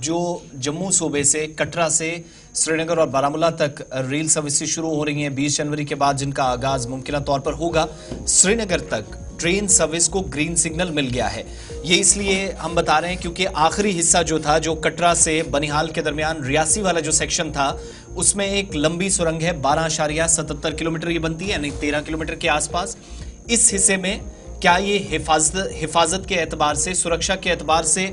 जो जम्मू सूबे से कटरा से श्रीनगर और बारामूला तक रेल सर्विसेज शुरू हो रही हैं 20 जनवरी के बाद, जिनका आगाज मुमकिन तौर पर होगा। श्रीनगर तक ट्रेन सर्विस को ग्रीन सिग्नल मिल गया है। ये इसलिए हम बता रहे हैं क्योंकि आखिरी हिस्सा जो था, जो कटरा से बनिहाल के दरमियान रियासी वाला जो सेक्शन था, उसमें एक लंबी सुरंग है 12.77 किलोमीटर ये बनती है, यानी 13 किलोमीटर के आसपास। इस हिस्से में क्या ये हिफाजत के एतबार से, सुरक्षा के एतबार से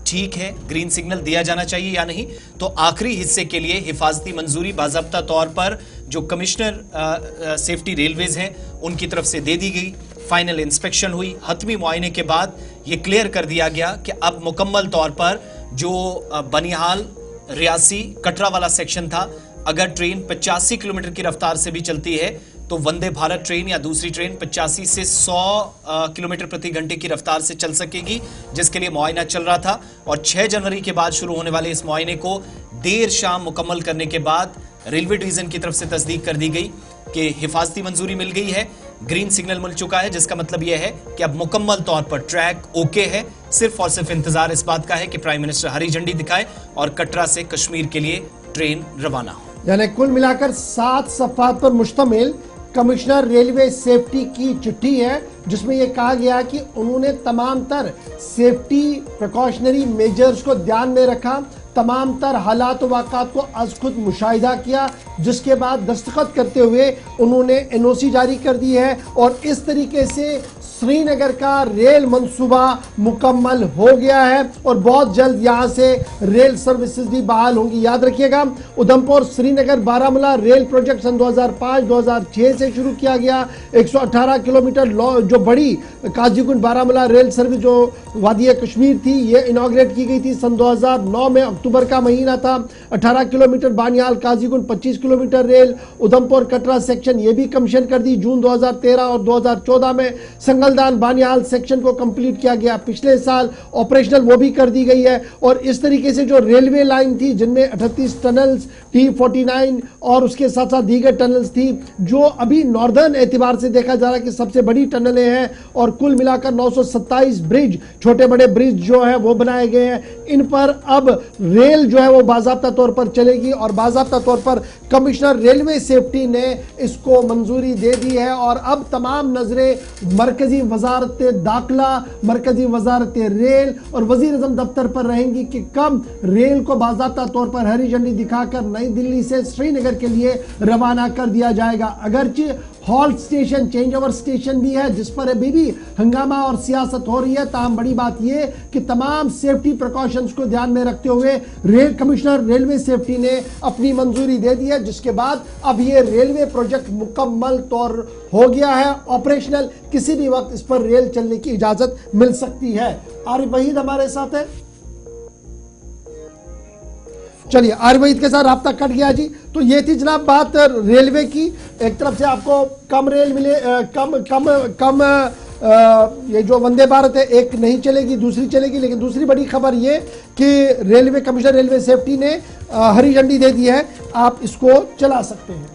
ठीक है, ग्रीन सिग्नल दिया जाना चाहिए या नहीं? तो आखिरी हिस्से के लिए हिफाजती मंजूरी बाज़ाब्ता तौर पर जो कमिश्नर सेफ्टी रेलवेज हैं उनकी तरफ से दे दी गई। फाइनल इंस्पेक्शन हुई, हतमी मुआयने के बाद ये क्लियर कर दिया गया कि अब मुकम्मल तौर पर जो बनिहाल रियासी कटरा वाला सेक्शन था, अगर ट्रेन 85 किलोमीटर की रफ्तार से भी चलती है तो वंदे भारत ट्रेन या दूसरी ट्रेन 85 से 100 किलोमीटर प्रति घंटे की रफ्तार से चल सकेगी, जिसके लिए मुआयना चल रहा था। और 6 जनवरी के बाद शुरू होने वाले इस मुआयने को देर शाम मुकम्मल करने के बाद रेलवे डिवीजन की तरफ से तस्दीक कर दी गई कि हिफाजती मंजूरी मिल गई है, ग्रीन सिग्नल मिल चुका है, जिसका मतलब यह है कि अब मुकम्मल तौर पर ट्रैक ओके है। सिर्फ और सिर्फ इंतजार इस बात का है कि प्राइम मिनिस्टर हरी झंडी दिखाए और कटरा से कश्मीर के लिए ट्रेन रवाना हो। यानी कुल मिलाकर 7 सफ़ात पर मुश्तमिल कमिश्नर रेलवे सेफ्टी की चिट्ठी है, जिसमें यह कहा गया कि उन्होंने तमाम तर सेफ्टी प्रिकॉशनरी मेजर्स को ध्यान में रखा, तमाम तर हालात वाक़ात को अज खुद मुशाहिदा किया, जिसके बाद दस्तखत करते हुए उन्होंने एनओसी जारी कर दी है। और इस तरीके से श्रीनगर का रेल मंसूबा मुकम्मल हो गया है और बहुत जल्द यहाँ से रेल सर्विसेज भी बहाल होंगी। याद रखिएगा, उधमपुर श्रीनगर बारामूला रेल प्रोजेक्ट सन 2005-2006 से शुरू किया गया। 118 किलोमीटर जो बड़ी काजीगुंड बारामूला रेल सर्विस जो वादिया कश्मीर थी, ये इनाग्रेट की गई थी सन 2009 में, अक्टूबर का महीना था। 18 kilometre Banihal Qazigund, 25 kilometre rail Udhampur Katra section ये भी कमीशन कर दी जून 2013 और 2014 में। संगलदान बानियाल सेक्शन को कंप्लीट किया गया पिछले साल, ऑपरेशनल वो भी कर दी गई है। और इस तरीके से जो रेलवे लाइन थी, जिनमें 38 टनल्स T49 और उसके साथ साथ दीगर टनल्स थी, जो अभी नॉर्दर्न एतबार से देखा जा रहा है कि सबसे बड़ी टनलें हैं। और कुल मिलाकर 927 ब्रिज, छोटे बड़े ब्रिज जो है वो बनाए गए हैं। इन पर अब रेल जो है वो बाज़ाब्ता तौर पर चलेगी और बाज़ाब्ता तौर पर कमिश्नर रेलवे सेफ्टी ने इसको मंजूरी दे दी है। और अब तमाम नजरें मरकजी वजारत दाखिला, मरकजी वजारत रेल और वजीर आज़म दफ्तर पर रहेंगी कि कब रेल को बाज़ाब्ता तौर पर हरी झंडी दिखाकर नई दिल्ली से श्रीनगर के लिए रवाना कर दिया जाएगा। अगरचे halt station, change over station भी है, जिस पर अभी भी हंगामा और सियासत हो रही है। ताहम बड़ी बात यह कि तमाम सेफ्टी प्रिकॉशंस को ध्यान में रखते हुए रेल कमिश्नर रेलवे सेफ्टी ने अपनी मंजूरी दे दी है, जिसके बाद अब ये रेलवे प्रोजेक्ट मुकम्मल तौर हो गया है, ऑपरेशनल। किसी भी वक्त इस पर रेल चलने की इजाजत मिल सकती है। आरिफ वहीद हमारे साथ है। चलिए, आरिफ वहीद के साथ राब्ता कट गया जी। तो ये थी जनाब बात रेलवे की। एक तरफ से आपको कम रेल मिले, कम ये जो वंदे भारत है एक नहीं चलेगी, दूसरी चलेगी। लेकिन दूसरी बड़ी खबर ये कि रेलवे कमिश्नर रेलवे सेफ्टी ने हरी झंडी दे दी है, आप इसको चला सकते हैं।